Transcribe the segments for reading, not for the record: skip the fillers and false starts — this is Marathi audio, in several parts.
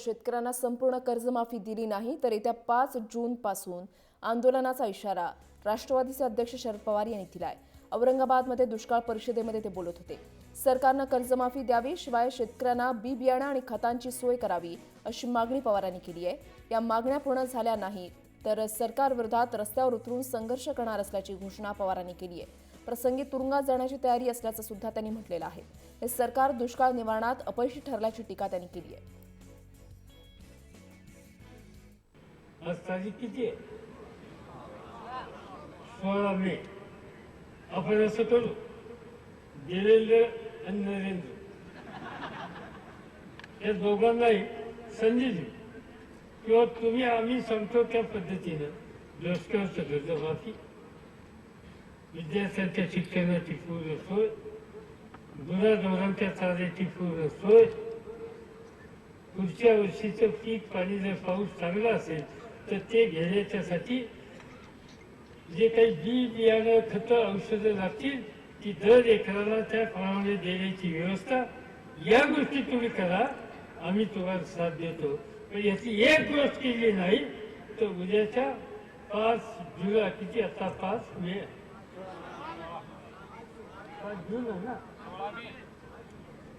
शेतकऱ्यांना संपूर्ण कर्जमाफी दिली नाही तर येत्या 5 जून पासून आंदोलनाचा इशारा राष्ट्रवादीचे अध्यक्ष शरद पवार यांनी दिलाय। औरंगाबादमध्ये दुष्काळ परिषदेमध्ये ते बोलत होते। सरकारनं कर्जमाफी द्यावी, शिवाय शेतकऱ्यांना बी बियाणं आणि खतांची सोय करावी अशी मागणी पवारांनी केली आहे। या मागण्या पूर्ण झाल्या नाही तर सरकारविरोधात रस्त्यावर उतरून संघर्ष करणार असल्याची घोषणा पवारांनी केली आहे। प्रसंगी तुरुंगात जाण्याची तयारी असल्याचं सुद्धा त्यांनी म्हटलेलं आहे। हे सरकार दुष्काळ निवारणात अपयशी ठरल्याची टीका त्यांनी केली आहे। आज तारीख किती आहे? 16 मे। आपण असं करू, देवेंद्र आणि नरेंद्र या दोघांनाही संधी देऊ किंवा तुम्ही आम्ही सांगतो त्या पद्धतीनं दुष्काळाचं कर्जमाफी, विद्यार्थ्यांच्या शिक्षणाची पूर्ण सोय, गुराढोरांच्या चाऱ्याची पूर्ण सोय, पुढच्या वर्षीचं पीक पाणी जर पाऊस चांगला असेल तर ते घेण्याच्यासाठी जे काही बी बियाणं खतं औषधं लागतील ती दर एकराला त्याप्रमाणे देण्याची व्यवस्था, या गोष्टी तुम्ही करा, आम्ही तुम्हाला साथ देतो। पण याची एक गोष्ट केली नाही तर उद्याच्या 5 जुलै किती आता 5 मे 5 जून आहे ना,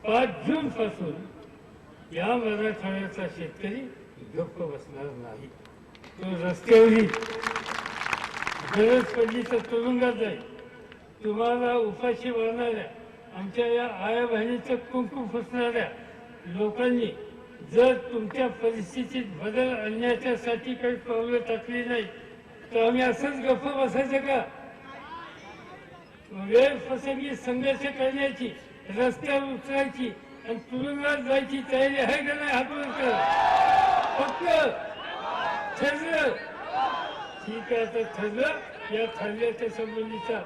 5 जून पासून या मराठवाड्याचा शेतकरी गप्प बसणार नाही। तो रस्त्यावरी गरज पडली तर तुरुंगात जाईल। तुम्हाला उपाशी मारणाऱ्या आमच्या या आया बहिणीचं कुंकू फुसणाऱ्या लोकांनी जर तुमच्या परिस्थितीत बदल आणण्याच्यासाठी काही पावलं टाकली नाही तर आम्ही असंच गप्प बसायचं का? वेळ प्रसंगी संघर्ष करण्याची, रस्त्यावर उतरायची आणि तुरुंगात जायची तयारी आहे का नाही? हात वर करा। फक्त ठरलं ठीक आहे, तर ठरलं, या ठरल्याच्या संबंधीचा